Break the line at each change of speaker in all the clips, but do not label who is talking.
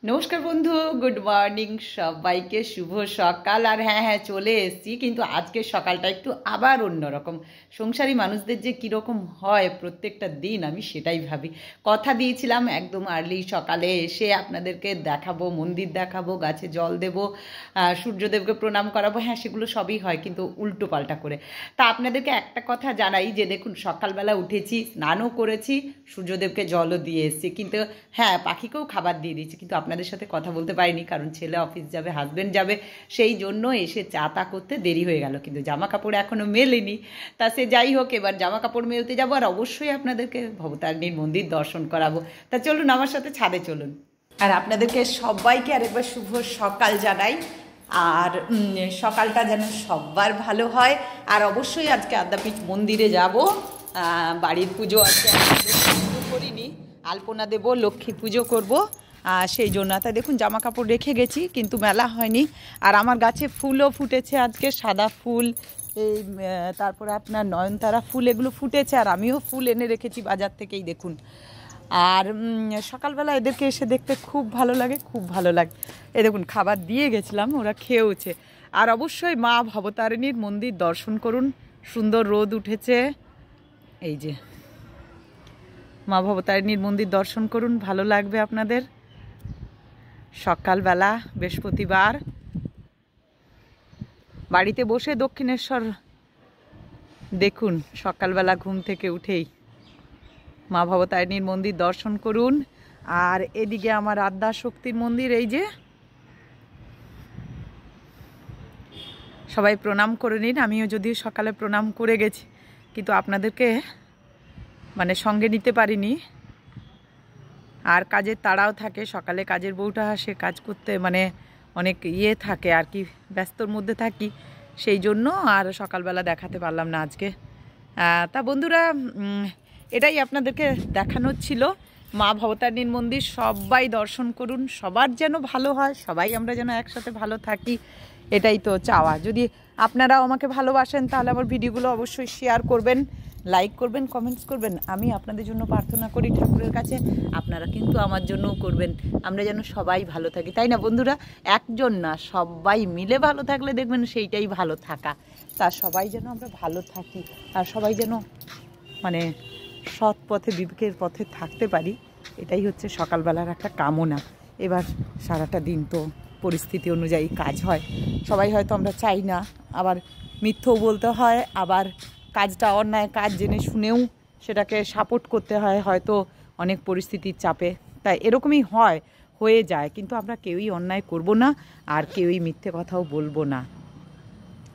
নমস্কার বন্ধু, good morning সবাইকে, শুভ সকাল। আর হ্যাঁ চলে এসেছি, কিন্তু আজকের সকালটা একটু আবার অন্যরকম। সংসারী মানুষদের যে কীরকম হয় প্রত্যেকটা দিন, আমি সেটাই ভাবি। কথা দিয়েছিলাম একদম আর্লি সকালে এসে আপনাদেরকে দেখাবো, মন্দির দেখাবো, গাছে জল দেবো, সূর্যদেবকে প্রণাম করাবো। হ্যাঁ, সেগুলো সবই হয়, কিন্তু উল্টো পাল্টা করে। তা আপনাদেরকে একটা কথা জানাই যে দেখুন, সকালবেলা উঠেছি, স্নানও করেছি, সূর্যদেবকে জলও দিয়ে এসেছি, কিন্তু হ্যাঁ পাখিকেও খাবার দিয়ে দিয়েছি। কিন্তু আপনাদের সাথে কথা বলতে পারিনি, কারণ ছেলে অফিস যাবে, হাজব্যান্ড যাবে, সেই জন্য এসে চা তা করতে দেরি হয়ে গেল। কিন্তু জামা কাপড় এখনও মেলেনি। তা সে যাই হোক, এবার জামা কাপড় মেলতে যাবো, আর অবশ্যই আপনাদেরকে ভবতারিণীর মন্দির দর্শন করাবো। তা চলুন আমার সাথে ছাদে চলুন। আর আপনাদেরকে সবাইকে আরেকবার শুভ সকাল জানাই। আর সকালটা যেন সবার ভালো হয়। আর অবশ্যই আজকে আদ্যাপীঠ মন্দিরে যাব, বাড়ির পুজো আছে, করিনি, আলপনা দেবো, লক্ষ্মী পুজো করবো, সেই জন্য। তাই দেখুন জামা কাপড় রেখে গেছি, কিন্তু মেলা হয়নি। আর আমার গাছে ফুলও ফুটেছে আজকে, সাদা ফুল, এই তারপরে আপনার নয়নতারা ফুল, এগুলো ফুটেছে। আর আমিও ফুল এনে রেখেছি বাজার থেকেই, দেখুন। আর সকালবেলা এদেরকে এসে দেখতে খুব ভালো লাগে, খুব ভালো লাগে। এই দেখুন খাবার দিয়ে গেছিলাম, ওরা খেয়েওছে। আর অবশ্যই মা ভবতারিণীর মন্দির দর্শন করুন, সুন্দর রোদ উঠেছে। এই যে মা ভবতারিণীর মন্দির দর্শন করুন, ভালো লাগবে আপনাদের। সকালবেলা বৃহস্পতিবার বাড়িতে বসে দক্ষিণেশ্বর দেখুন, সকালবেলা ঘুম থেকে উঠেই মা ভবতারিণীর মন্দির দর্শন করুন। আর এদিকে আমার আদ্যা শক্তির মন্দির, এই যে সবাই প্রণাম করে নিন। আমিও যদিও সকালে প্রণাম করে গেছি, কিন্তু আপনাদেরকে সঙ্গে নিতে পারিনি। আর কাজের তাড়াও থাকে, সকালে কাজের বউটা আসে কাজ করতে, অনেক থাকে আর কি, ব্যস্তর মধ্যে থাকি, সেই জন্য আর সকালবেলা দেখাতে পারলাম না আজকে। তা বন্ধুরা, এটাই আপনাদেরকে দেখানোর ছিল। মা ভবতারিণীর মন্দির সবাই দর্শন করুন, সবার যেন ভালো হয়, সবাই আমরা যেন একসাথে ভালো থাকি, এটাই তো চাওয়া। যদি আপনারাও আমাকে ভালোবাসেন, তাহলে আমার ভিডিওগুলো অবশ্যই শেয়ার করবেন, লাইক করবেন, কমেন্টস করবেন। আমি আপনাদের জন্য প্রার্থনা করি ঠাকুরের কাছে, আপনারা কিন্তু আমার জন্যও করবেন, আমরা যেন সবাই ভালো থাকি, তাই না বন্ধুরা? একজন না, সবাই মিলে ভালো থাকলে দেখবেন সেইটাই ভালো থাকা। তা সবাই যেন আমরা ভালো থাকি, আর সবাই যেন সৎ পথে, বিবেকের পথে থাকতে পারি, এটাই হচ্ছে সকালবেলার একটা কামনা। এবার সারাটা দিন তো পরিস্থিতি অনুযায়ী কাজ হয়, সবাই হয়তো আমরা চাই না, আবার মিথ্যও বলতে হয়, আবার কাজটা অন্যায় কাজ জেনে শুনেও সেটাকে সাপোর্ট করতে হয়, হয়তো অনেক পরিস্থিতির চাপে। তাই এরকমই হয়ে যায়, কিন্তু আমরা কেউই অন্যায় করব না, আর কেউই মিথ্যে কথাও বলবো না।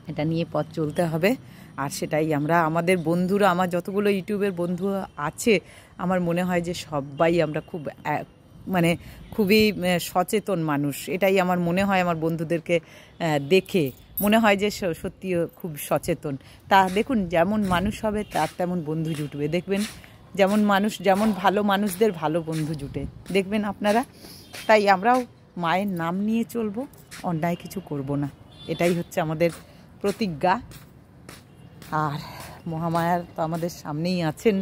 এটা নিয়ে পথ চলতে হবে। আর সেটাই আমরা, আমাদের বন্ধুরা, আমার যতগুলো ইউটিউবের বন্ধু আছে, আমার মনে হয় যে সবাই আমরা খুবই সচেতন মানুষ। এটাই আমার মনে হয়, আমার বন্ধুদেরকে দেখে মনে হয় যে সত্যি খুব সচেতন। তা দেখুন, যেমন মানুষ হবে তার তেমন বন্ধু জুটবে, দেখবেন। যেমন ভালো মানুষদের ভালো বন্ধু জুটে, দেখবেন আপনারা। তাই আমরাও মায়ের নাম নিয়ে চলবো, অন্যায় কিছু করব না, এটাই হচ্ছে আমাদের প্রতিজ্ঞা। আর মহামায়ার তো আমাদের সামনেই আছেন,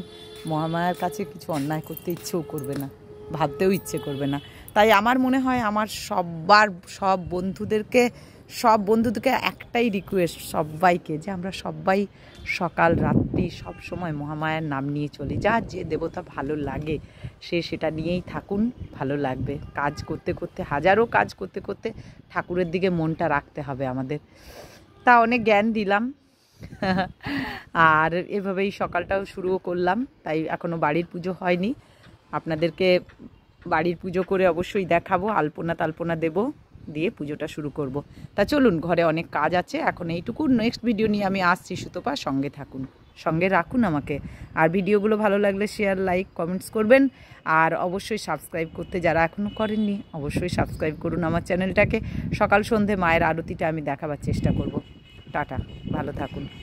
মহামায়ার কাছে কিছু অন্যায় করতে ইচ্ছেও করবে না, ভাবতেও ইচ্ছে করবে না। তাই আমার মনে হয় আমার সব বন্ধুদেরকে একটাই রিকোয়েস্ট, সবাইকে, যে আমরা সবাই সকাল রাত্রি সব সময় মহামায়ার নাম নিয়ে চলি। যার যে দেবতা ভালো লাগে সে সেটা নিয়েই থাকুন, ভালো লাগবে। কাজ করতে করতে, হাজারো কাজ করতে করতে ঠাকুরের দিকে মনটা রাখতে হবে আমাদের। তা অনেক জ্ঞান দিলাম, আর এভাবেই সকালটাও শুরুও করলাম। তাই এখনও বাড়ির পুজো হয়নি, আপনাদেরকে বাড়ির পুজো করে অবশ্যই দেখাবো, আলপনা দেবো, দিয়ে পুজোটা শুরু করব। তা চলুন, ঘরে অনেক কাজ আছে এখন, এইটুকু। নেক্সট ভিডিও নিয়ে আমি আসছি, সুতপা সঙ্গে থাকুন, সঙ্গে রাখুন আমাকে। আর ভিডিওগুলো ভালো লাগলে শেয়ার, লাইক, কমেন্টস করবেন। আর অবশ্যই সাবস্ক্রাইব করতে যারা এখনও করেননি, অবশ্যই সাবস্ক্রাইব করুন আমার চ্যানেলটাকে। সকাল সন্ধে মায়ের আরতিটা আমি দেখাবার চেষ্টা করব। টাটা, ভালো থাকুন।